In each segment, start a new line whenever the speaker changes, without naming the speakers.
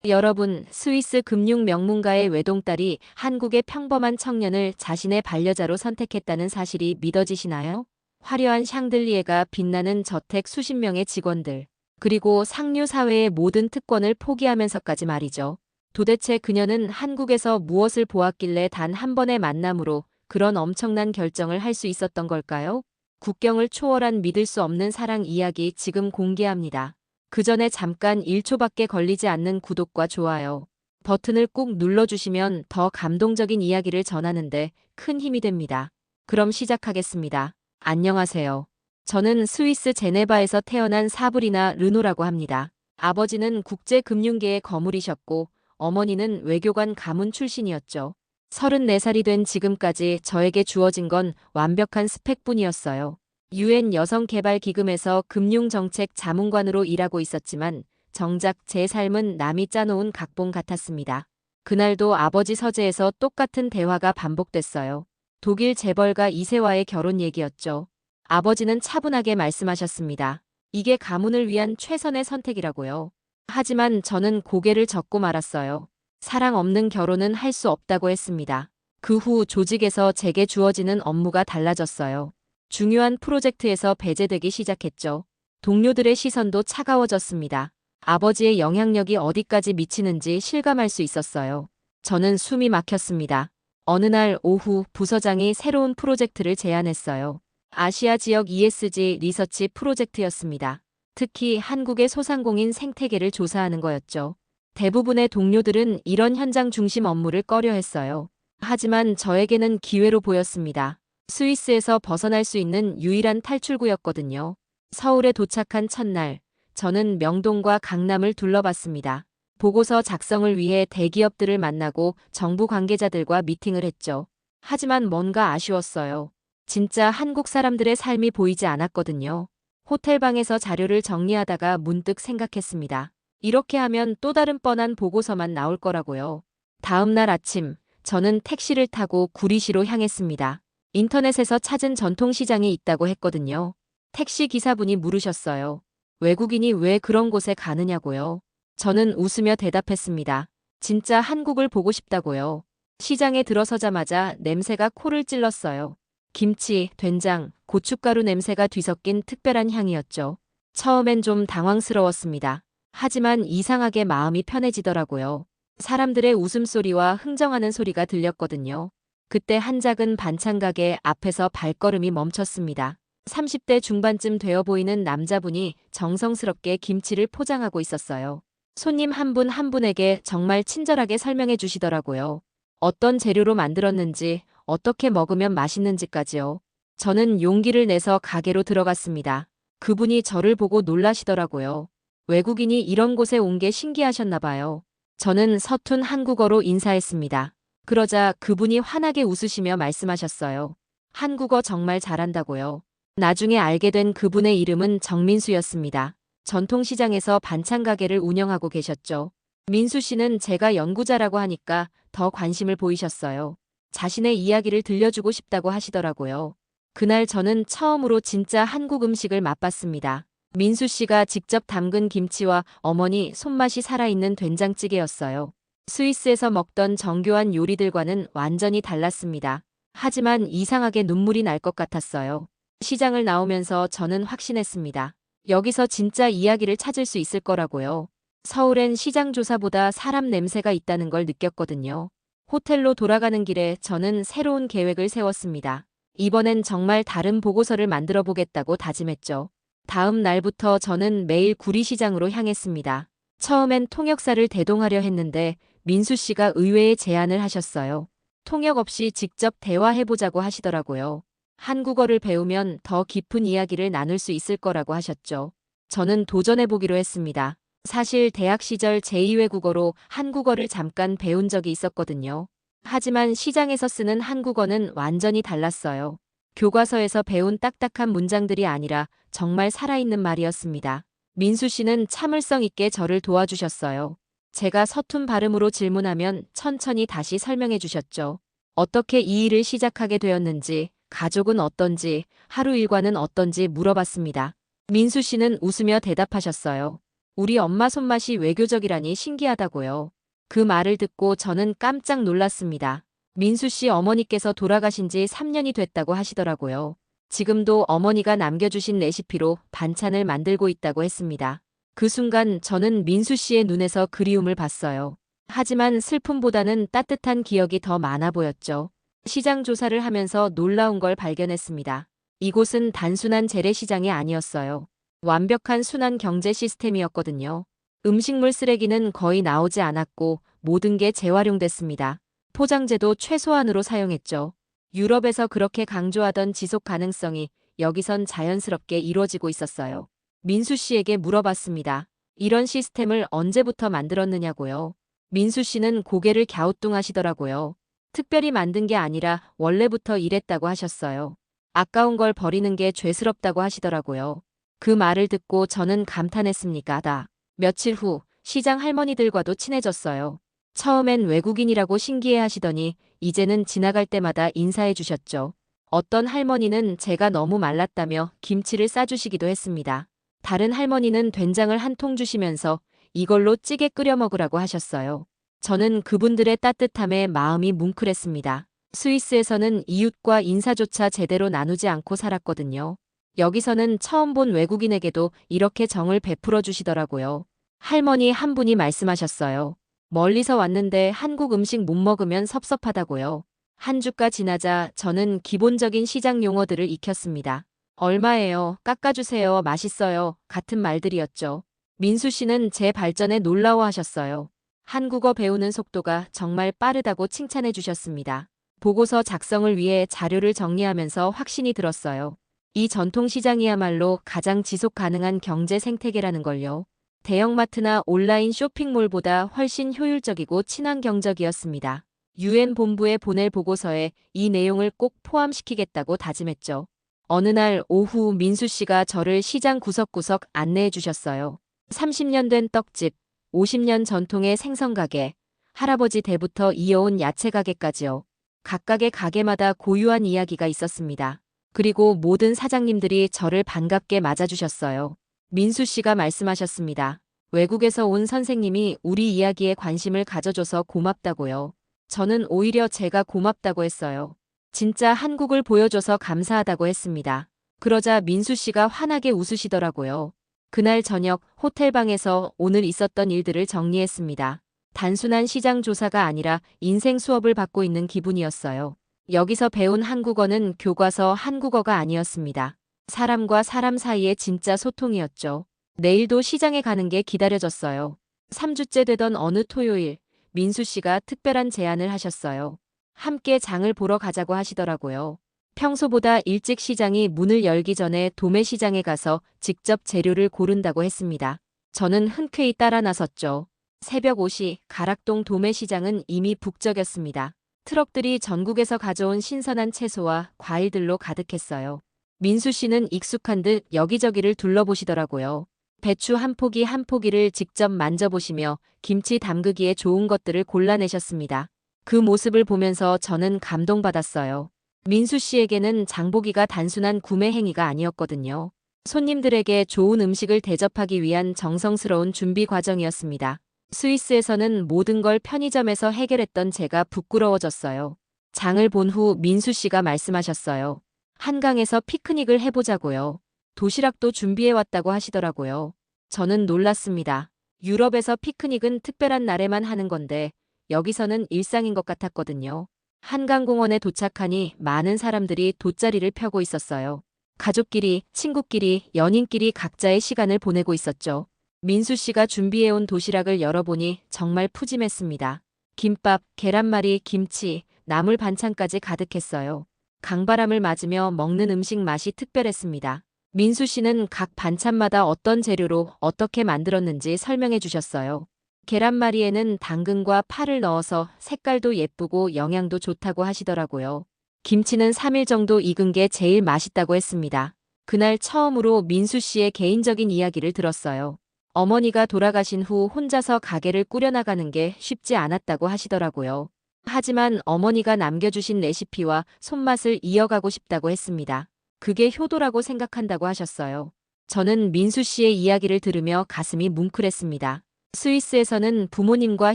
여러분, 스위스 금융 명문가의 외동딸이 한국의 평범한 청년을 자신의 반려자로 선택했다는 사실이 믿어지시나요? 화려한 샹들리에가 빛나는 저택 수십 명의 직원들, 그리고 상류 사회의 모든 특권을 포기하면서까지 말이죠. 도대체 그녀는 한국에서 무엇을 보았길래 단 한 번의 만남으로 그런 엄청난 결정을 할 수 있었던 걸까요? 국경을 초월한 믿을 수 없는 사랑 이야기 지금 공개합니다. 그 전에 잠깐 1초밖에 걸리지 않는 구독과 좋아요 버튼을 꾹 눌러주시면 더 감동적인 이야기를 전하는데 큰 힘이 됩니다. 그럼 시작하겠습니다. 안녕하세요. 저는 스위스 제네바에서 태어난 사브리나 르노라고 합니다. 아버지는 국제금융계의 거물이셨고 어머니는 외교관 가문 출신이었죠. 34살이 된 지금까지 저에게 주어진 건 완벽한 스펙뿐이었어요. UN 여성개발기금에서 금융정책 자문관으로 일하고 있었지만 정작 제 삶은 남이 짜놓은 각본 같았습니다. 그날도 아버지 서재에서 똑같은 대화가 반복됐어요. 독일 재벌가 이세와의 결혼 얘기였죠. 아버지는 차분하게 말씀하셨습니다. 이게 가문을 위한 최선의 선택이라고요. 하지만 저는 고개를 젓고 말았어요. 사랑 없는 결혼은 할 수 없다고 했습니다. 그 후 조직에서 제게 주어지는 업무가 달라졌어요. 중요한 프로젝트에서 배제되기 시작했죠. 동료들의 시선도 차가워졌습니다. 아버지의 영향력이 어디까지 미치는지 실감할 수 있었어요. 저는 숨이 막혔습니다. 어느 날 오후 부서장이 새로운 프로젝트를 제안했어요. 아시아 지역 ESG 리서치 프로젝트였습니다. 특히 한국의 소상공인 생태계를 조사하는 거였죠. 대부분의 동료들은 이런 현장 중심 업무를 꺼려했어요. 하지만 저에게는 기회로 보였습니다. 스위스에서 벗어날 수 있는 유일한 탈출구였거든요. 서울에 도착한 첫날, 저는 명동과 강남을 둘러봤습니다. 보고서 작성을 위해 대기업들을 만나고 정부 관계자들과 미팅을 했죠. 하지만 뭔가 아쉬웠어요. 진짜 한국 사람들의 삶이 보이지 않았거든요. 호텔방에서 자료를 정리하다가 문득 생각했습니다. 이렇게 하면 또 다른 뻔한 보고서만 나올 거라고요. 다음 날 아침, 저는 택시를 타고 구리시로 향했습니다. 인터넷에서 찾은 전통시장이 있다고 했거든요. 택시 기사분이 물으셨어요. 외국인이 왜 그런 곳에 가느냐고요. 저는 웃으며 대답했습니다. 진짜 한국을 보고 싶다고요. 시장에 들어서자마자 냄새가 코를 찔렀어요. 김치, 된장, 고춧가루 냄새가 뒤섞인 특별한 향이었죠. 처음엔 좀 당황스러웠습니다. 하지만 이상하게 마음이 편해지더라고요. 사람들의 웃음소리와 흥정하는 소리가 들렸거든요. 그때 한 작은 반찬 가게 앞에서 발걸음이 멈췄습니다. 30대 중반쯤 되어 보이는 남자분이 정성스럽게 김치를 포장하고 있었어요. 손님 한 분 한 분에게 정말 친절하게 설명해 주시더라고요. 어떤 재료로 만들었는지, 어떻게 먹으면 맛있는지까지요. 저는 용기를 내서 가게로 들어갔습니다. 그분이 저를 보고 놀라시더라고요. 외국인이 이런 곳에 온 게 신기하셨나 봐요. 저는 서툰 한국어로 인사했습니다. 그러자 그분이 환하게 웃으시며 말씀하셨어요. 한국어 정말 잘한다고요. 나중에 알게 된 그분의 이름은 정민수였습니다. 전통시장에서 반찬 가게를 운영하고 계셨죠. 민수 씨는 제가 연구자라고 하니까 더 관심을 보이셨어요. 자신의 이야기를 들려주고 싶다고 하시더라고요. 그날 저는 처음으로 진짜 한국 음식을 맛봤습니다. 민수 씨가 직접 담근 김치와 어머니 손맛이 살아있는 된장찌개였어요. 스위스에서 먹던 정교한 요리들과는 완전히 달랐습니다. 하지만 이상하게 눈물이 날 것 같았어요. 시장을 나오면서 저는 확신했습니다. 여기서 진짜 이야기를 찾을 수 있을 거라고요. 서울엔 시장 조사보다 사람 냄새가 있다는 걸 느꼈거든요. 호텔로 돌아가는 길에 저는 새로운 계획을 세웠습니다. 이번엔 정말 다른 보고서를 만들어 보겠다고 다짐했죠. 다음 날부터 저는 매일 구리시장으로 향했습니다. 처음엔 통역사를 대동하려 했는데 민수 씨가 의외의 제안을 하셨어요. 통역 없이 직접 대화해보자고 하시더라고요. 한국어를 배우면 더 깊은 이야기를 나눌 수 있을 거라고 하셨죠. 저는 도전해보기로 했습니다. 사실 대학 시절 제2외국어로 한국어를 잠깐 배운 적이 있었거든요. 하지만 시장에서 쓰는 한국어는 완전히 달랐어요. 교과서에서 배운 딱딱한 문장들이 아니라 정말 살아있는 말이었습니다. 민수 씨는 참을성 있게 저를 도와주셨어요. 제가 서툰 발음으로 질문하면 천천히 다시 설명해 주셨죠. 어떻게 이 일을 시작하게 되었는지, 가족은 어떤지, 하루 일과는 어떤지 물어봤습니다. 민수 씨는 웃으며 대답하셨어요. 우리 엄마 손맛이 외교적이라니 신기하다고요. 그 말을 듣고 저는 깜짝 놀랐습니다. 민수 씨 어머니께서 돌아가신 지 3년이 됐다고 하시더라고요. 지금도 어머니가 남겨주신 레시피로 반찬을 만들고 있다고 했습니다. 그 순간 저는 민수 씨의 눈에서 그리움을 봤어요. 하지만 슬픔보다는 따뜻한 기억이 더 많아 보였죠. 시장 조사를 하면서 놀라운 걸 발견했습니다. 이곳은 단순한 재래시장이 아니었어요. 완벽한 순환 경제 시스템이었거든요. 음식물 쓰레기는 거의 나오지 않았고 모든 게 재활용됐습니다. 포장재도 최소한으로 사용했죠. 유럽에서 그렇게 강조하던 지속 가능성이 여기선 자연스럽게 이루어지고 있었어요. 민수 씨에게 물어봤습니다. 이런 시스템을 언제부터 만들었느냐고요. 민수 씨는 고개를 갸우뚱하시더라고요. 특별히 만든 게 아니라 원래부터 이랬다고 하셨어요. 아까운 걸 버리는 게 죄스럽다고 하시더라고요. 그 말을 듣고 저는 감탄했습니다. 며칠 후 시장 할머니들과도 친해졌어요. 처음엔 외국인이라고 신기해 하시더니 이제는 지나갈 때마다 인사해 주셨죠. 어떤 할머니는 제가 너무 말랐다며 김치를 싸주시기도 했습니다. 다른 할머니는 된장을 한 통 주시면서 이걸로 찌개 끓여 먹으라고 하셨어요. 저는 그분들의 따뜻함에 마음이 뭉클했습니다. 스위스에서는 이웃과 인사조차 제대로 나누지 않고 살았거든요. 여기서는 처음 본 외국인에게도 이렇게 정을 베풀어 주시더라고요. 할머니 한 분이 말씀하셨어요. 멀리서 왔는데 한국 음식 못 먹으면 섭섭하다고요. 한 주가 지나자 저는 기본적인 시장 용어들을 익혔습니다. 얼마예요? 깎아주세요. 맛있어요. 같은 말들이었죠. 민수 씨는 제 발전에 놀라워하셨어요. 한국어 배우는 속도가 정말 빠르다고 칭찬해 주셨습니다. 보고서 작성을 위해 자료를 정리하면서 확신이 들었어요. 이 전통시장이야말로 가장 지속 가능한 경제 생태계라는 걸요. 대형마트나 온라인 쇼핑몰보다 훨씬 효율적이고 친환경적이었습니다. 유엔 본부에 보낼 보고서에 이 내용을 꼭 포함시키겠다고 다짐했죠. 어느 날 오후 민수 씨가 저를 시장 구석구석 안내해 주셨어요. 30년 된 떡집, 50년 전통의 생선가게, 할아버지 대부터 이어온 야채가게까지요. 각각의 가게마다 고유한 이야기가 있었습니다. 그리고 모든 사장님들이 저를 반갑게 맞아주셨어요. 민수 씨가 말씀하셨습니다. 외국에서 온 선생님이 우리 이야기에 관심을 가져줘서 고맙다고요. 저는 오히려 제가 고맙다고 했어요. 진짜 한국을 보여줘서 감사하다고 했습니다. 그러자 민수 씨가 환하게 웃으시더라고요. 그날 저녁 호텔방에서 오늘 있었던 일들을 정리했습니다. 단순한 시장 조사가 아니라 인생 수업을 받고 있는 기분이었어요. 여기서 배운 한국어는 교과서 한국어가 아니었습니다. 사람과 사람 사이의 진짜 소통이었죠. 내일도 시장에 가는 게 기다려졌어요. 3주째 되던 어느 토요일, 민수 씨가 특별한 제안을 하셨어요. 함께 장을 보러 가자고 하시더라고요. 평소보다 일찍 시장이 문을 열기 전에 도매시장에 가서 직접 재료를 고른다고 했습니다. 저는 흔쾌히 따라 나섰죠. 새벽 5시 가락동 도매시장은 이미 북적였습니다. 트럭들이 전국에서 가져온 신선한 채소와 과일들로 가득했어요. 민수 씨는 익숙한 듯 여기저기를 둘러보시더라고요. 배추 한 포기 한 포기를 직접 만져보시며 김치 담그기에 좋은 것들을 골라내셨습니다. 그 모습을 보면서 저는 감동받았어요. 민수 씨에게는 장보기가 단순한 구매 행위가 아니었거든요. 손님들에게 좋은 음식을 대접하기 위한 정성스러운 준비 과정이었습니다. 스위스에서는 모든 걸 편의점에서 해결했던 제가 부끄러워졌어요. 장을 본 후 민수 씨가 말씀하셨어요. 한강에서 피크닉을 해보자고요. 도시락도 준비해왔다고 하시더라고요. 저는 놀랐습니다. 유럽에서 피크닉은 특별한 날에만 하는 건데 여기서는 일상인 것 같았거든요. 한강공원에 도착하니 많은 사람들이 돗자리를 펴고 있었어요. 가족끼리, 친구끼리, 연인끼리 각자의 시간을 보내고 있었죠. 민수 씨가 준비해온 도시락을 열어보니 정말 푸짐했습니다. 김밥, 계란말이, 김치, 나물 반찬까지 가득했어요. 강바람을 맞으며 먹는 음식 맛이 특별했습니다. 민수 씨는 각 반찬마다 어떤 재료로 어떻게 만들었는지 설명해 주셨어요. 계란말이에는 당근과 파를 넣어서 색깔도 예쁘고 영양도 좋다고 하시더라고요. 김치는 3일 정도 익은 게 제일 맛있다고 했습니다. 그날 처음으로 민수 씨의 개인적인 이야기를 들었어요. 어머니가 돌아가신 후 혼자서 가게를 꾸려나가는 게 쉽지 않았다고 하시더라고요. 하지만 어머니가 남겨주신 레시피와 손맛을 이어가고 싶다고 했습니다. 그게 효도라고 생각한다고 하셨어요. 저는 민수 씨의 이야기를 들으며 가슴이 뭉클했습니다. 스위스에서는 부모님과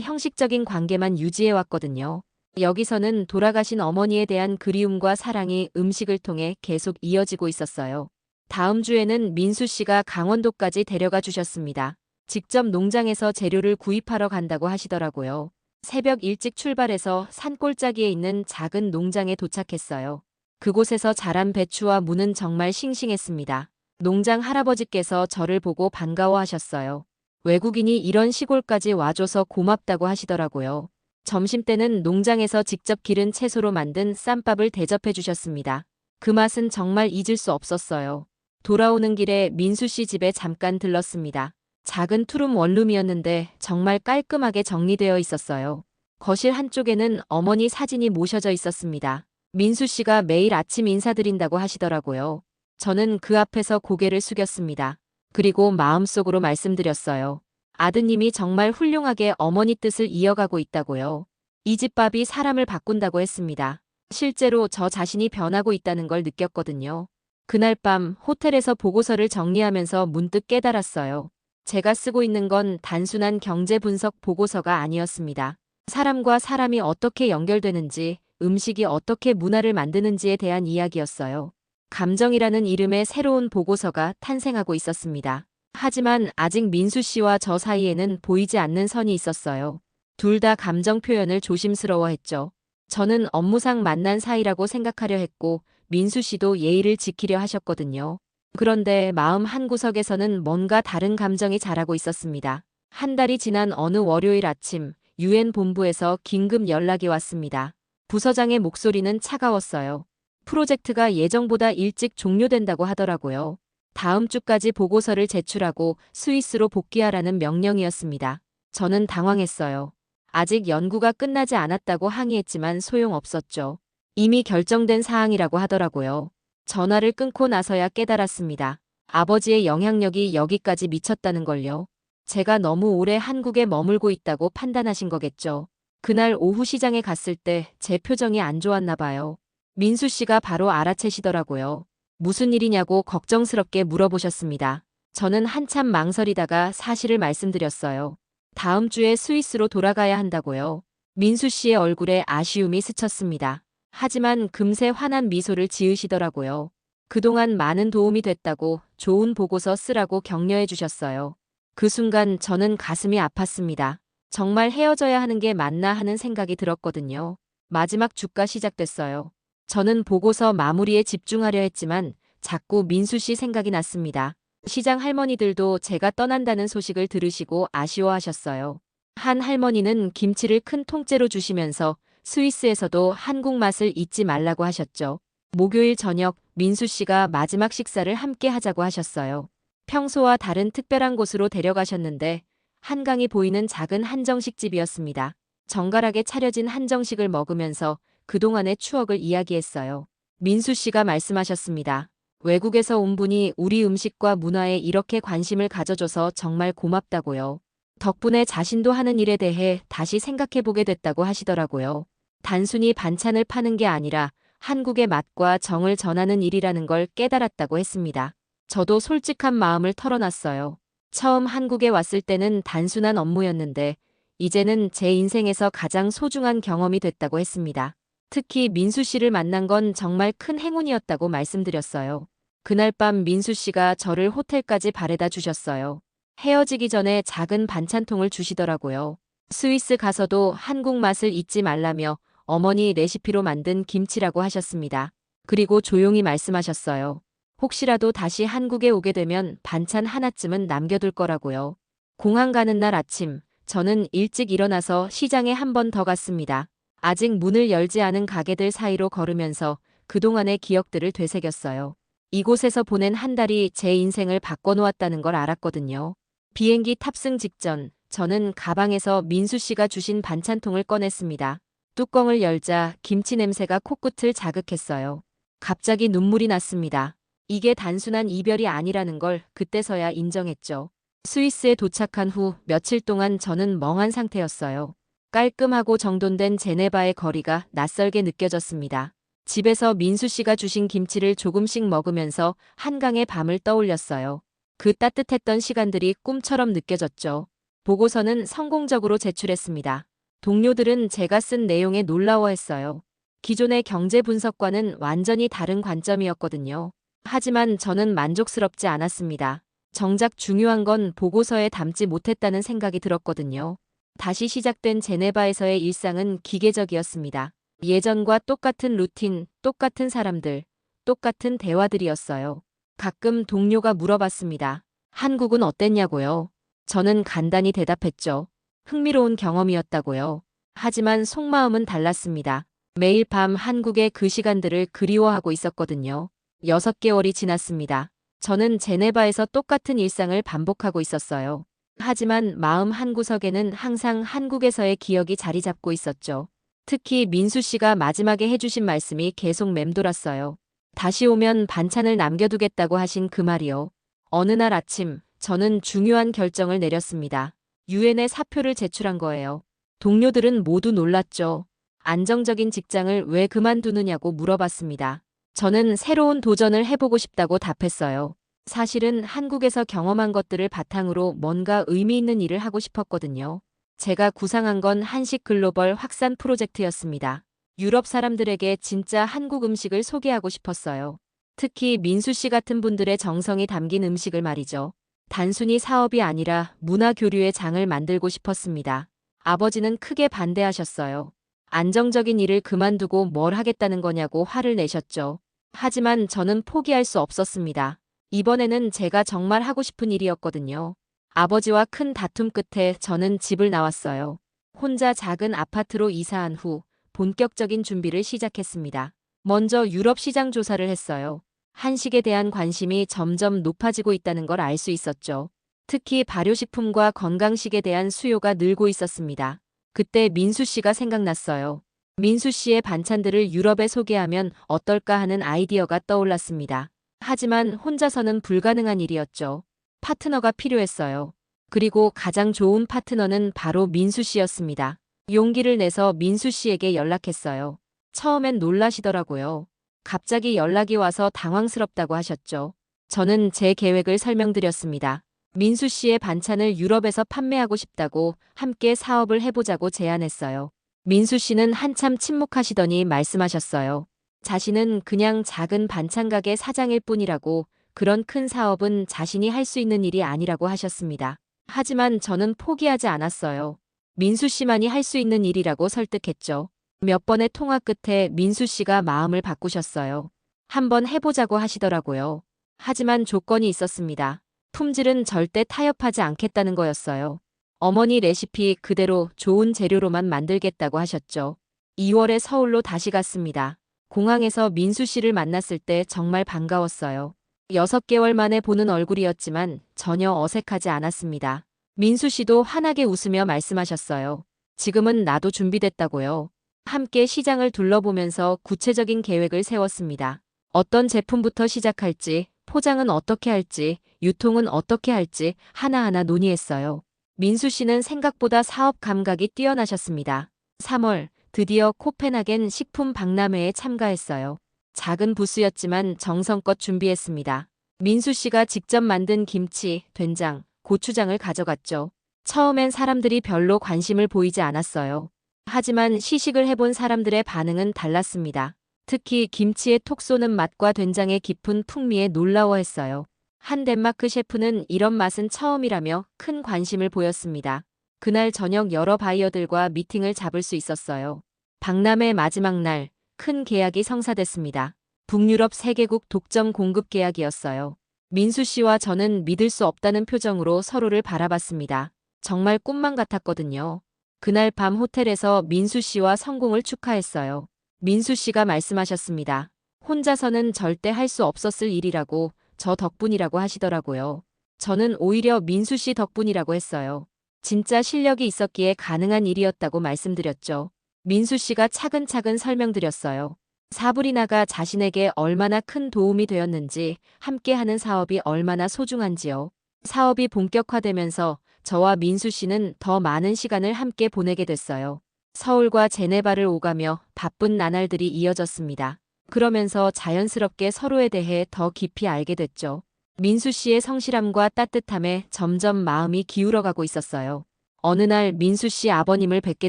형식적인 관계만 유지해왔거든요. 여기서는 돌아가신 어머니에 대한 그리움과 사랑이 음식을 통해 계속 이어지고 있었어요. 다음 주에는 민수 씨가 강원도까지 데려가 주셨습니다. 직접 농장에서 재료를 구입하러 간다고 하시더라고요. 새벽 일찍 출발해서 산골짜기에 있는 작은 농장에 도착했어요. 그곳에서 자란 배추와 무는 정말 싱싱했습니다. 농장 할아버지께서 저를 보고 반가워하셨어요. 외국인이 이런 시골까지 와줘서 고맙다고 하시더라고요. 점심때는 농장에서 직접 기른 채소로 만든 쌈밥을 대접해 주셨습니다. 그 맛은 정말 잊을 수 없었어요. 돌아오는 길에 민수 씨 집에 잠깐 들렀습니다. 작은 투룸 원룸이었는데 정말 깔끔하게 정리되어 있었어요. 거실 한쪽에는 어머니 사진이 모셔져 있었습니다. 민수 씨가 매일 아침 인사드린다고 하시더라고요. 저는 그 앞에서 고개를 숙였습니다. 그리고 마음속으로 말씀드렸어요. 아드님이 정말 훌륭하게 어머니 뜻을 이어가고 있다고요. 이 집밥이 사람을 바꾼다고 했습니다. 실제로 저 자신이 변하고 있다는 걸 느꼈거든요. 그날 밤 호텔에서 보고서를 정리하면서 문득 깨달았어요. 제가 쓰고 있는 건 단순한 경제 분석 보고서가 아니었습니다. 사람과 사람이 어떻게 연결되는지, 음식이 어떻게 문화를 만드는지에 대한 이야기였어요. 감정이라는 이름의 새로운 보고서가 탄생하고 있었습니다. 하지만 아직 민수 씨와 저 사이에는 보이지 않는 선이 있었어요. 둘 다 감정 표현을 조심스러워했죠. 저는 업무상 만난 사이라고 생각하려 했고, 민수 씨도 예의를 지키려 하셨거든요. 그런데 마음 한구석에서는 뭔가 다른 감정이 자라고 있었습니다. 한 달이 지난 어느 월요일 아침, 유엔 본부에서 긴급 연락이 왔습니다. 부서장의 목소리는 차가웠어요. 프로젝트가 예정보다 일찍 종료된다고 하더라고요. 다음 주까지 보고서를 제출하고 스위스로 복귀하라는 명령이었습니다. 저는 당황했어요. 아직 연구가 끝나지 않았다고 항의했지만 소용없었죠. 이미 결정된 사항이라고 하더라고요. 전화를 끊고 나서야 깨달았습니다. 아버지의 영향력이 여기까지 미쳤다는 걸요. 제가 너무 오래 한국에 머물고 있다고 판단하신 거겠죠. 그날 오후 시장에 갔을 때 제 표정이 안 좋았나 봐요. 민수 씨가 바로 알아채시더라고요. 무슨 일이냐고 걱정스럽게 물어보셨습니다. 저는 한참 망설이다가 사실을 말씀드렸어요. 다음 주에 스위스로 돌아가야 한다고요. 민수 씨의 얼굴에 아쉬움이 스쳤습니다. 하지만 금세 환한 미소를 지으시더라고요. 그동안 많은 도움이 됐다고 좋은 보고서 쓰라고 격려해 주셨어요. 그 순간 저는 가슴이 아팠습니다. 정말 헤어져야 하는 게 맞나 하는 생각이 들었거든요. 마지막 주가 시작됐어요. 저는 보고서 마무리에 집중하려 했지만 자꾸 민수 씨 생각이 났습니다. 시장 할머니들도 제가 떠난다는 소식을 들으시고 아쉬워하셨어요. 한 할머니는 김치를 큰 통째로 주시면서 스위스에서도 한국 맛을 잊지 말라고 하셨죠. 목요일 저녁 민수 씨가 마지막 식사를 함께 하자고 하셨어요. 평소와 다른 특별한 곳으로 데려가셨는데 한강이 보이는 작은 한정식 집이었습니다. 정갈하게 차려진 한정식을 먹으면서 그동안의 추억을 이야기했어요. 민수 씨가 말씀하셨습니다. 외국에서 온 분이 우리 음식과 문화에 이렇게 관심을 가져줘서 정말 고맙다고요. 덕분에 자신도 하는 일에 대해 다시 생각해보게 됐다고 하시더라고요. 단순히 반찬을 파는 게 아니라 한국의 맛과 정을 전하는 일이라는 걸 깨달았다고 했습니다. 저도 솔직한 마음을 털어놨어요. 처음 한국에 왔을 때는 단순한 업무였는데 이제는 제 인생에서 가장 소중한 경험이 됐다고 했습니다. 특히 민수 씨를 만난 건 정말 큰 행운이었다고 말씀드렸어요. 그날 밤 민수 씨가 저를 호텔까지 바래다 주셨어요. 헤어지기 전에 작은 반찬통을 주시더라고요. 스위스 가서도 한국 맛을 잊지 말라며 어머니 레시피로 만든 김치라고 하셨습니다. 그리고 조용히 말씀하셨어요. 혹시라도 다시 한국에 오게 되면 반찬 하나쯤은 남겨둘 거라고요. 공항 가는 날 아침, 저는 일찍 일어나서 시장에 한 번 더 갔습니다. 아직 문을 열지 않은 가게들 사이로 걸으면서 그동안의 기억들을 되새겼어요. 이곳에서 보낸 한 달이 제 인생을 바꿔놓았다는 걸 알았거든요. 비행기 탑승 직전, 저는 가방에서 민수 씨가 주신 반찬통을 꺼냈습니다. 뚜껑을 열자 김치 냄새가 코끝을 자극했어요. 갑자기 눈물이 났습니다. 이게 단순한 이별이 아니라는 걸 그때서야 인정했죠. 스위스에 도착한 후 며칠 동안 저는 멍한 상태였어요. 깔끔하고 정돈된 제네바의 거리가 낯설게 느껴졌습니다. 집에서 민수 씨가 주신 김치를 조금씩 먹으면서 한강의 밤을 떠올렸어요. 그 따뜻했던 시간들이 꿈처럼 느껴졌죠. 보고서는 성공적으로 제출했습니다. 동료들은 제가 쓴 내용에 놀라워했어요. 기존의 경제 분석과는 완전히 다른 관점이었거든요. 하지만 저는 만족스럽지 않았습니다. 정작 중요한 건 보고서에 담지 못했다는 생각이 들었거든요. 다시 시작된 제네바에서의 일상은 기계적이었습니다. 예전과 똑같은 루틴, 똑같은 사람들, 똑같은 대화들이었어요. 가끔 동료가 물어봤습니다. 한국은 어땠냐고요? 저는 간단히 대답했죠. 흥미로운 경험이었다고요. 하지만 속마음은 달랐습니다. 매일 밤 한국의 그 시간들을 그리워하고 있었거든요. 6개월이 지났습니다. 저는 제네바에서 똑같은 일상을 반복하고 있었어요. 하지만 마음 한구석에는 항상 한국에서의 기억이 자리 잡고 있었죠. 특히 민수 씨가 마지막에 해주신 말씀이 계속 맴돌았어요. 다시 오면 반찬을 남겨두겠다고 하신 그 말이요. 어느 날 아침, 저는 중요한 결정을 내렸습니다. 유엔에 사표를 제출한 거예요. 동료들은 모두 놀랐죠. 안정적인 직장을 왜 그만두느냐고 물어봤습니다. 저는 새로운 도전을 해보고 싶다고 답했어요. 사실은 한국에서 경험한 것들을 바탕으로 뭔가 의미 있는 일을 하고 싶었거든요. 제가 구상한 건 한식 글로벌 확산 프로젝트였습니다. 유럽 사람들에게 진짜 한국 음식을 소개하고 싶었어요. 특히 민수 씨 같은 분들의 정성이 담긴 음식을 말이죠. 단순히 사업이 아니라 문화 교류의 장을 만들고 싶었습니다. 아버지는 크게 반대하셨어요. 안정적인 일을 그만두고 뭘 하겠다는 거냐고 화를 내셨죠. 하지만 저는 포기할 수 없었습니다. 이번에는 제가 정말 하고 싶은 일이었거든요. 아버지와 큰 다툼 끝에 저는 집을 나왔어요. 혼자 작은 아파트로 이사한 후 본격적인 준비를 시작했습니다. 먼저 유럽 시장 조사를 했어요. 한식에 대한 관심이 점점 높아지고 있다는 걸 알 수 있었죠. 특히 발효식품과 건강식에 대한 수요가 늘고 있었습니다. 그때 민수 씨가 생각났어요. 민수 씨의 반찬들을 유럽에 소개하면 어떨까 하는 아이디어가 떠올랐습니다. 하지만 혼자서는 불가능한 일이었죠. 파트너가 필요했어요. 그리고 가장 좋은 파트너는 바로 민수 씨였습니다. 용기를 내서 민수 씨에게 연락했어요. 처음엔 놀라시더라고요. 갑자기 연락이 와서 당황스럽다고 하셨죠. 저는 제 계획을 설명드렸습니다. 민수 씨의 반찬을 유럽에서 판매하고 싶다고 함께 사업을 해보자고 제안했어요. 민수 씨는 한참 침묵하시더니 말씀하셨어요. 자신은 그냥 작은 반찬 가게 사장일 뿐이라고, 그런 큰 사업은 자신이 할 수 있는 일이 아니라고 하셨습니다. 하지만 저는 포기하지 않았어요. 민수 씨만이 할 수 있는 일이라고 설득했죠. 몇 번의 통화 끝에 민수 씨가 마음을 바꾸셨어요. 한번 해보자고 하시더라고요. 하지만 조건이 있었습니다. 품질은 절대 타협하지 않겠다는 거였어요. 어머니 레시피 그대로 좋은 재료로만 만들겠다고 하셨죠. 2월에 서울로 다시 갔습니다. 공항에서 민수 씨를 만났을 때 정말 반가웠어요. 6개월 만에 보는 얼굴이었지만 전혀 어색하지 않았습니다. 민수 씨도 환하게 웃으며 말씀하셨어요. 지금은 나도 준비됐다고요. 함께 시장을 둘러보면서 구체적인 계획을 세웠습니다. 어떤 제품부터 시작할지, 포장은 어떻게 할지, 유통은 어떻게 할지 하나하나 논의했어요. 민수 씨는 생각보다 사업 감각이 뛰어나셨습니다. 3월, 드디어 코펜하겐 식품 박람회에 참가했어요. 작은 부스였지만 정성껏 준비했습니다. 민수 씨가 직접 만든 김치, 된장, 고추장을 가져갔죠. 처음엔 사람들이 별로 관심을 보이지 않았어요. 하지만 시식을 해본 사람들의 반응은 달랐습니다. 특히 김치의 톡 쏘는 맛과 된장의 깊은 풍미에 놀라워했어요. 한 덴마크 셰프는 이런 맛은 처음이라며 큰 관심을 보였습니다. 그날 저녁 여러 바이어들과 미팅을 잡을 수 있었어요. 박람회 마지막 날, 큰 계약이 성사됐습니다. 북유럽 3개국 독점 공급 계약이었어요. 민수 씨와 저는 믿을 수 없다는 표정으로 서로를 바라봤습니다. 정말 꿈만 같았거든요. 그날 밤 호텔에서 민수 씨와 성공을 축하했어요. 민수 씨가 말씀하셨습니다. 혼자서는 절대 할 수 없었을 일이라고, 저 덕분이라고 하시더라고요. 저는 오히려 민수 씨 덕분이라고 했어요. 진짜 실력이 있었기에 가능한 일이었다고 말씀드렸죠. 민수 씨가 차근차근 설명드렸어요. 사브리나가 자신에게 얼마나 큰 도움이 되었는지, 함께하는 사업이 얼마나 소중한지요. 사업이 본격화되면서 저와 민수 씨는 더 많은 시간을 함께 보내게 됐어요. 서울과 제네바를 오가며 바쁜 나날들이 이어졌습니다. 그러면서 자연스럽게 서로에 대해 더 깊이 알게 됐죠. 민수 씨의 성실함과 따뜻함에 점점 마음이 기울어가고 있었어요. 어느 날 민수 씨 아버님을 뵙게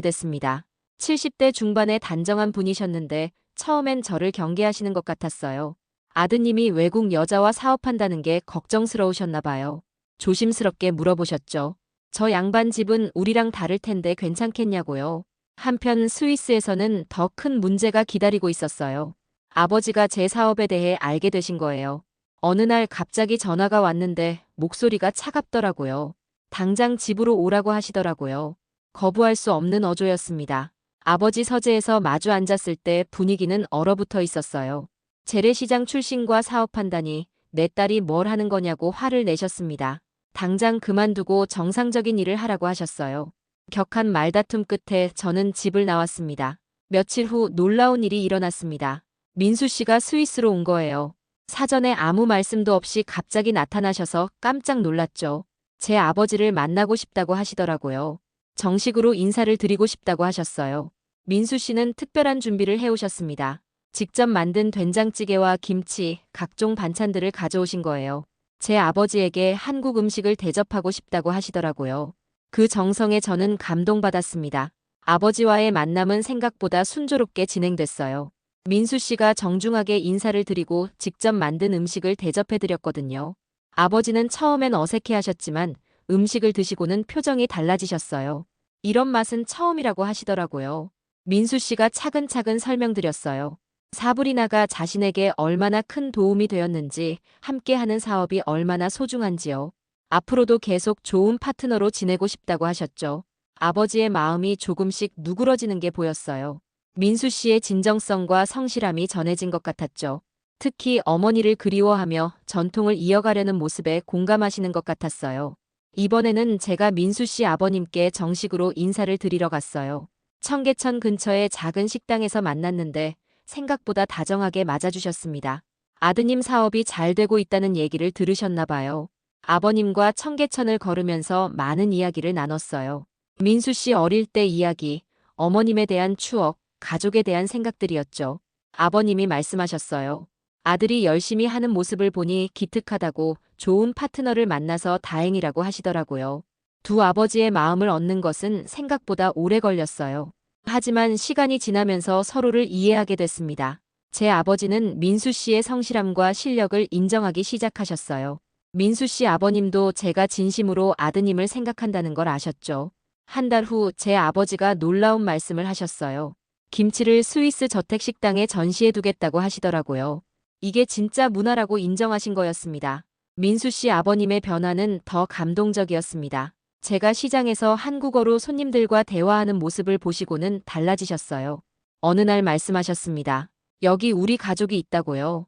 됐습니다. 70대 중반의 단정한 분이셨는데 처음엔 저를 경계하시는 것 같았어요. 아드님이 외국 여자와 사업한다는 게 걱정스러우셨나 봐요. 조심스럽게 물어보셨죠. 저 양반 집은 우리랑 다를 텐데 괜찮겠냐고요. 한편 스위스에서는 더 큰 문제가 기다리고 있었어요. 아버지가 제 사업에 대해 알게 되신 거예요. 어느 날 갑자기 전화가 왔는데 목소리가 차갑더라고요. 당장 집으로 오라고 하시더라고요. 거부할 수 없는 어조였습니다. 아버지 서재에서 마주 앉았을 때 분위기는 얼어붙어 있었어요. 재래시장 출신과 사업한다니 내 딸이 뭘 하는 거냐고 화를 내셨습니다. 당장 그만두고 정상적인 일을 하라고 하셨어요. 격한 말다툼 끝에 저는 집을 나왔습니다. 며칠 후 놀라운 일이 일어났습니다. 민수 씨가 스위스로 온 거예요. 사전에 아무 말씀도 없이 갑자기 나타나셔서 깜짝 놀랐죠. 제 아버지를 만나고 싶다고 하시더라고요. 정식으로 인사를 드리고 싶다고 하셨어요. 민수 씨는 특별한 준비를 해오셨습니다. 직접 만든 된장찌개와 김치, 각종 반찬들을 가져오신 거예요. 제 아버지에게 한국 음식을 대접하고 싶다고 하시더라고요. 그 정성에 저는 감동받았습니다. 아버지와의 만남은 생각보다 순조롭게 진행됐어요. 민수 씨가 정중하게 인사를 드리고 직접 만든 음식을 대접해드렸거든요. 아버지는 처음엔 어색해하셨지만 음식을 드시고는 표정이 달라지셨어요. 이런 맛은 처음이라고 하시더라고요. 민수 씨가 차근차근 설명드렸어요. 사브리나가 자신에게 얼마나 큰 도움이 되었는지, 함께하는 사업이 얼마나 소중한지요. 앞으로도 계속 좋은 파트너로 지내고 싶다고 하셨죠. 아버지의 마음이 조금씩 누그러지는 게 보였어요. 민수 씨의 진정성과 성실함이 전해진 것 같았죠. 특히 어머니를 그리워하며 전통을 이어가려는 모습에 공감하시는 것 같았어요. 이번에는 제가 민수 씨 아버님께 정식으로 인사를 드리러 갔어요. 청계천 근처의 작은 식당에서 만났는데 생각보다 다정하게 맞아주셨습니다. 아드님 사업이 잘 되고 있다는 얘기를 들으셨나 봐요. 아버님과 청계천을 걸으면서 많은 이야기를 나눴어요. 민수 씨 어릴 때 이야기, 어머님에 대한 추억, 가족에 대한 생각들이었죠. 아버님이 말씀하셨어요. 아들이 열심히 하는 모습을 보니 기특하다고, 좋은 파트너를 만나서 다행이라고 하시더라고요. 두 아버지의 마음을 얻는 것은 생각보다 오래 걸렸어요. 하지만 시간이 지나면서 서로를 이해하게 됐습니다. 제 아버지는 민수 씨의 성실함과 실력을 인정하기 시작하셨어요. 민수 씨 아버님도 제가 진심으로 아드님을 생각한다는 걸 아셨죠. 한 달 후 제 아버지가 놀라운 말씀을 하셨어요. 김치를 스위스 저택식당에 전시해두겠다고 하시더라고요. 이게 진짜 문화라고 인정하신 거였습니다. 민수 씨 아버님의 변화는 더 감동적이었습니다. 제가 시장에서 한국어로 손님들과 대화하는 모습을 보시고는 달라지셨어요. 어느 날 말씀하셨습니다. 여기 우리 가족이 있다고요.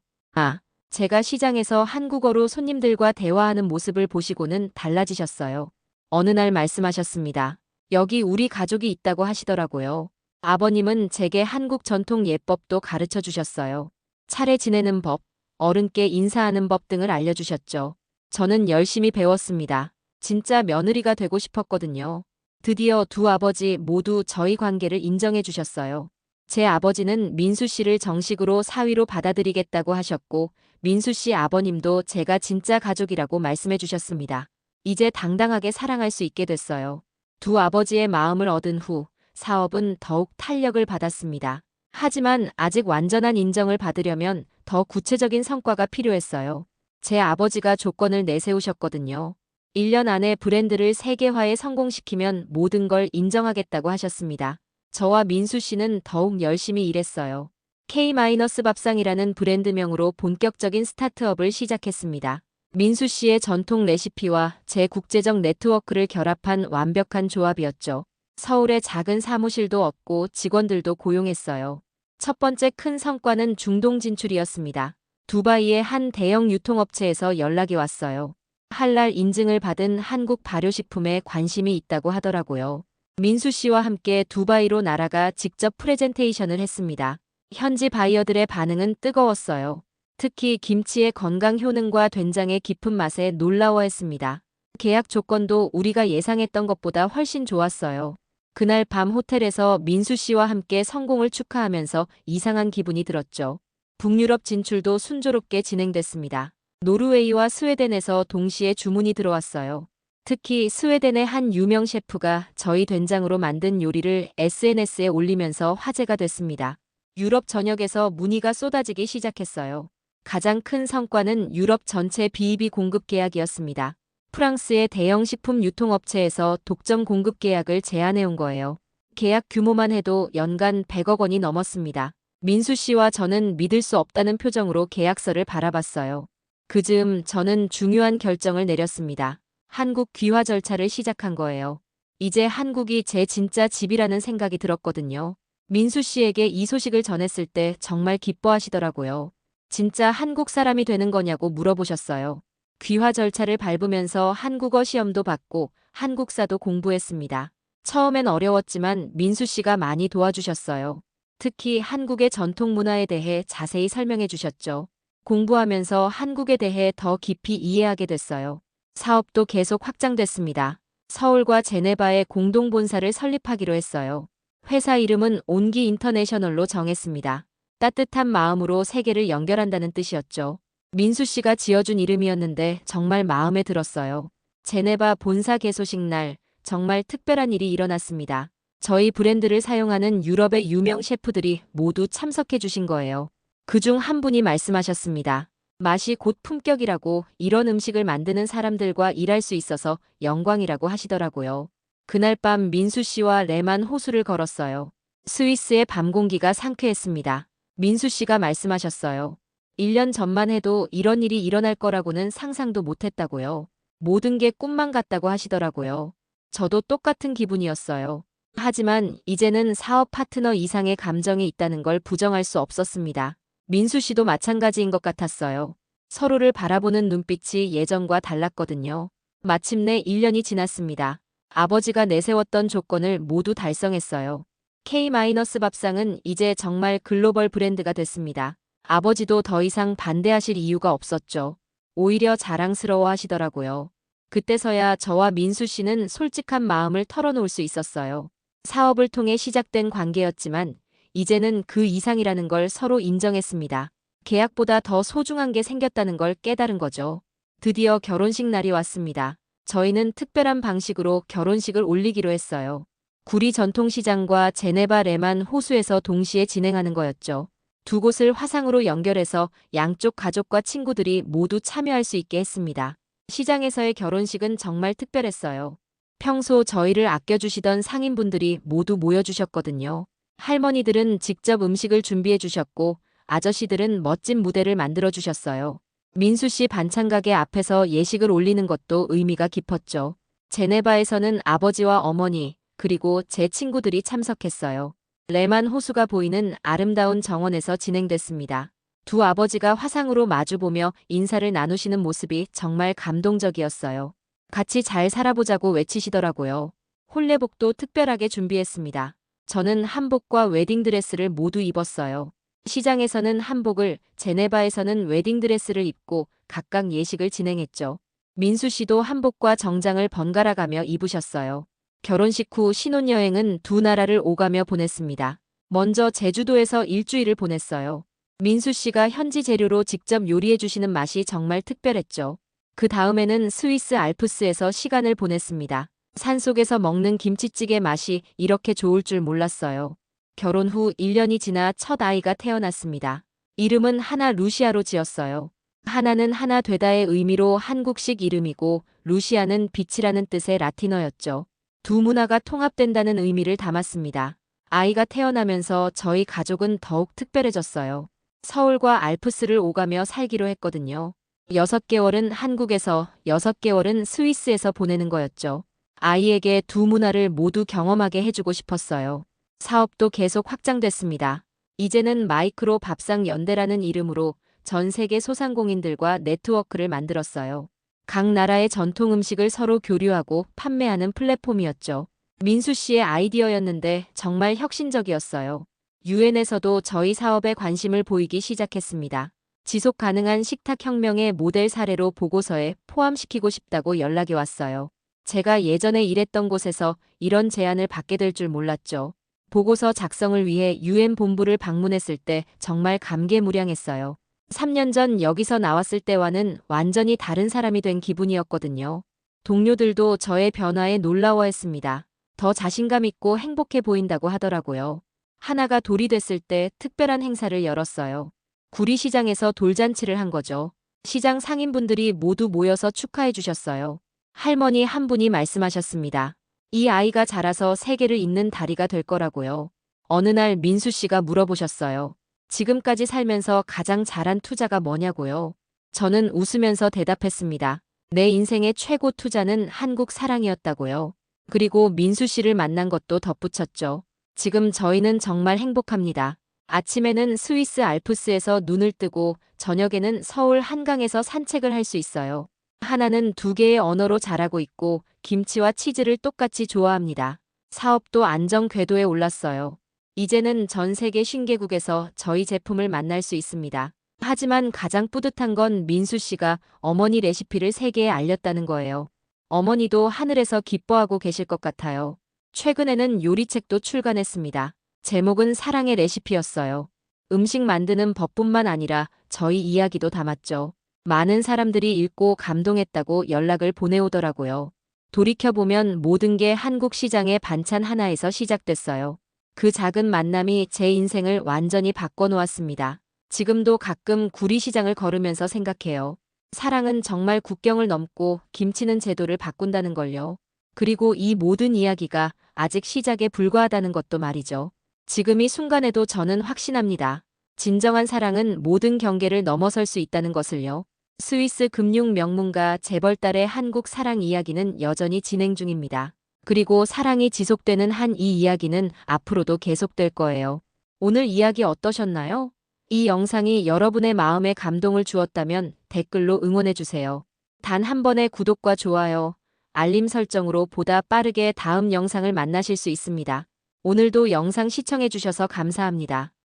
제가 시장에서 한국어로 손님들과 대화하는 모습을 보시고는 달라지셨어요. 어느 날 말씀하셨습니다. 여기 우리 가족이 있다고 하시더라고요. 아버님은 제게 한국 전통 예법도 가르쳐 주셨어요. 차례 지내는 법, 어른께 인사하는 법 등을 알려주셨죠. 저는 열심히 배웠습니다. 진짜 며느리가 되고 싶었거든요. 드디어 두 아버지 모두 저희 관계를 인정해 주셨어요. 제 아버지는 민수 씨를 정식으로 사위로 받아들이겠다고 하셨고, 민수 씨 아버님도 제가 진짜 가족이라고 말씀해 주셨습니다. 이제 당당하게 사랑할 수 있게 됐어요. 두 아버지의 마음을 얻은 후 사업은 더욱 탄력을 받았습니다. 하지만 아직 완전한 인정을 받으려면 더 구체적인 성과가 필요했어요. 제 아버지가 조건을 내세우셨거든요. 1년 안에 브랜드를 세계화에 성공시키면 모든 걸 인정하겠다고 하셨습니다. 저와 민수 씨는 더욱 열심히 일했어요. K-밥상이라는 브랜드명으로 본격적인 스타트업을 시작했습니다. 민수 씨의 전통 레시피와 제 국제적 네트워크를 결합한 완벽한 조합이었죠. 서울에 작은 사무실도 얻고 직원들도 고용했어요. 첫 번째 큰 성과는 중동 진출이었습니다. 두바이의 한 대형 유통업체에서 연락이 왔어요. 할랄 인증을 받은 한국 발효식품에 관심이 있다고 하더라고요. 민수 씨와 함께 두바이로 날아가 직접 프레젠테이션을 했습니다. 현지 바이어들의 반응은 뜨거웠어요. 특히 김치의 건강 효능과 된장의 깊은 맛에 놀라워했습니다. 계약 조건도 우리가 예상했던 것보다 훨씬 좋았어요. 그날 밤 호텔에서 민수 씨와 함께 성공을 축하하면서 이상한 기분이 들었죠. 북유럽 진출도 순조롭게 진행됐습니다. 노르웨이와 스웨덴에서 동시에 주문이 들어왔어요. 특히 스웨덴의 한 유명 셰프가 저희 된장으로 만든 요리를 SNS에 올리면서 화제가 됐습니다. 유럽 전역에서 문의가 쏟아지기 시작했어요. 가장 큰 성과는 유럽 전체 비이비 공급 계약이었습니다. 프랑스의 대형 식품 유통업체에서 독점 공급 계약을 제안해온 거예요. 계약 규모만 해도 연간 100억 원이 넘었습니다. 민수 씨와 저는 믿을 수 없다는 표정으로 계약서를 바라봤어요. 그즈음 저는 중요한 결정을 내렸습니다. 한국 귀화 절차를 시작한 거예요. 이제 한국이 제 진짜 집이라는 생각이 들었거든요. 민수 씨에게 이 소식을 전했을 때 정말 기뻐하시더라고요. 진짜 한국 사람이 되는 거냐고 물어보셨어요. 귀화 절차를 밟으면서 한국어 시험도 받고 한국사도 공부했습니다. 처음엔 어려웠지만 민수 씨가 많이 도와주셨어요. 특히 한국의 전통 문화에 대해 자세히 설명해 주셨죠. 공부하면서 한국에 대해 더 깊이 이해하게 됐어요. 사업도 계속 확장됐습니다. 서울과 제네바에 공동본사를 설립하기로 했어요. 회사 이름은 온기 인터내셔널로 정했습니다. 따뜻한 마음으로 세계를 연결한다는 뜻이었죠. 민수 씨가 지어준 이름이었는데 정말 마음에 들었어요. 제네바 본사 개소식 날 정말 특별한 일이 일어났습니다. 저희 브랜드를 사용하는 유럽의 유명 셰프들이 모두 참석해 주신 거예요. 그중 한 분이 말씀하셨습니다. 맛이 곧 품격이라고 이런 음식을 만드는 사람들과 일할 수 있어서 영광이라고 하시더라고요. 그날 밤 민수 씨와 레만 호수를 걸었어요. 스위스의 밤 공기가 상쾌했습니다. 민수 씨가 말씀하셨어요. 1년 전만 해도 이런 일이 일어날 거라고는 상상도 못했다고요. 모든 게 꿈만 같다고 하시더라고요. 저도 똑같은 기분이었어요. 하지만 이제는 사업 파트너 이상의 감정이 있다는 걸 부정할 수 없었습니다. 민수 씨도 마찬가지인 것 같았어요. 서로를 바라보는 눈빛이 예전과 달랐거든요. 마침내 1년이 지났습니다. 아버지가 내세웠던 조건을 모두 달성했어요. K-밥상은 이제 정말 글로벌 브랜드가 됐습니다. 아버지도 더 이상 반대하실 이유가 없었죠. 오히려 자랑스러워 하시더라고요. 그때서야 저와 민수 씨는 솔직한 마음을 털어놓을 수 있었어요. 사업을 통해 시작된 관계였지만 이제는 그 이상이라는 걸 서로 인정했습니다. 계약보다 더 소중한 게 생겼다는 걸 깨달은 거죠. 드디어 결혼식 날이 왔습니다. 저희는 특별한 방식으로 결혼식을 올리기로 했어요. 구리 전통시장과 제네바 레만 호수에서 동시에 진행하는 거였죠. 두 곳을 화상으로 연결해서 양쪽 가족과 친구들이 모두 참여할 수 있게 했습니다. 시장에서의 결혼식은 정말 특별했어요. 평소 저희를 아껴주시던 상인분들이 모두 모여주셨거든요. 할머니들은 직접 음식을 준비해 주셨고 아저씨들은 멋진 무대를 만들어 주셨어요. 민수 씨 반찬 가게 앞에서 예식을 올리는 것도 의미가 깊었죠. 제네바에서는 아버지와 어머니 그리고 제 친구들이 참석했어요. 레만 호수가 보이는 아름다운 정원에서 진행됐습니다. 두 아버지가 화상으로 마주보며 인사를 나누시는 모습이 정말 감동적이었어요. 같이 잘 살아보자고 외치시더라고요. 혼례복도 특별하게 준비했습니다. 저는 한복과 웨딩드레스를 모두 입었어요. 시장에서는 한복을, 제네바에서는 웨딩드레스를 입고 각각 예식을 진행했죠. 민수 씨도 한복과 정장을 번갈아 가며 입으셨어요. 결혼식 후 신혼여행은 두 나라를 오가며 보냈습니다. 먼저 제주도에서 일주일을 보냈어요. 민수 씨가 현지 재료로 직접 요리해 주시는 맛이 정말 특별했죠. 그 다음에는 스위스 알프스에서 시간을 보냈습니다. 산속에서 먹는 김치찌개 맛이 이렇게 좋을 줄 몰랐어요. 결혼 후 1년이 지나 첫 아이가 태어났습니다. 이름은 하나 루시아로 지었어요. 하나는 하나 되다의 의미로 한국식 이름이고 루시아는 빛이라는 뜻의 라틴어였죠. 두 문화가 통합된다는 의미를 담았습니다. 아이가 태어나면서 저희 가족은 더욱 특별해졌어요. 서울과 알프스를 오가며 살기로 했거든요. 6개월은 한국에서 6개월은 스위스에서 보내는 거였죠. 아이에게 두 문화를 모두 경험하게 해주고 싶었어요. 사업도 계속 확장됐습니다. 이제는 마이크로 밥상 연대라는 이름으로 전 세계 소상공인들과 네트워크를 만들었어요. 각 나라의 전통 음식을 서로 교류하고 판매하는 플랫폼이었죠. 민수 씨의 아이디어였는데 정말 혁신적이었어요. 유엔에서도 저희 사업에 관심을 보이기 시작했습니다. 지속 가능한 식탁 혁명의 모델 사례로 보고서에 포함시키고 싶다고 연락이 왔어요. 제가 예전에 일했던 곳에서 이런 제안을 받게 될 줄 몰랐죠. 보고서 작성을 위해 유엔 본부를 방문했을 때 정말 감개무량했어요. 3년 전 여기서 나왔을 때와는 완전히 다른 사람이 된 기분이었거든요. 동료들도 저의 변화에 놀라워했습니다. 더 자신감 있고 행복해 보인다고 하더라고요. 하나가 돌이 됐을 때 특별한 행사를 열었어요. 구리시장에서 돌잔치를 한 거죠. 시장 상인분들이 모두 모여서 축하해 주셨어요. 할머니 한 분이 말씀하셨습니다. 이 아이가 자라서 세계를 잇는 다리가 될 거라고요. 어느 날 민수 씨가 물어보셨어요. 지금까지 살면서 가장 잘한 투자가 뭐냐고요. 저는 웃으면서 대답했습니다. 내 인생의 최고 투자는 한국 사랑이었다고요. 그리고 민수 씨를 만난 것도 덧붙였죠. 지금 저희는 정말 행복합니다. 아침에는 스위스 알프스에서 눈을 뜨고 저녁에는 서울 한강에서 산책을 할 수 있어요. 하나는 2개의 언어로 잘하고 있고 김치와 치즈를 똑같이 좋아합니다. 사업도 안정 궤도에 올랐어요. 이제는 전 세계 50개국에서 저희 제품을 만날 수 있습니다. 하지만 가장 뿌듯한 건 민수 씨가 어머니 레시피를 세계에 알렸다는 거예요. 어머니도 하늘에서 기뻐하고 계실 것 같아요. 최근에는 요리책도 출간했습니다. 제목은 사랑의 레시피였어요. 음식 만드는 법뿐만 아니라 저희 이야기도 담았죠. 많은 사람들이 읽고 감동했다고 연락을 보내오더라고요. 돌이켜보면 모든 게 한국 시장의 반찬 하나에서 시작됐어요. 그 작은 만남이 제 인생을 완전히 바꿔놓았습니다. 지금도 가끔 구리시장을 걸으면서 생각해요. 사랑은 정말 국경을 넘고 김치는 제도를 바꾼다는 걸요. 그리고 이 모든 이야기가 아직 시작에 불과하다는 것도 말이죠. 지금 이 순간에도 저는 확신합니다. 진정한 사랑은 모든 경계를 넘어설 수 있다는 것을요. 스위스 금융 명문가 재벌딸의 한국 사랑 이야기는 여전히 진행 중입니다. 그리고 사랑이 지속되는 한 이 이야기는 앞으로도 계속될 거예요. 오늘 이야기 어떠셨나요? 이 영상이 여러분의 마음에 감동을 주었다면 댓글로 응원해주세요. 단 한 번의 구독과 좋아요, 알림 설정으로 보다 빠르게 다음 영상을 만나실 수 있습니다. 오늘도 영상 시청해주셔서 감사합니다.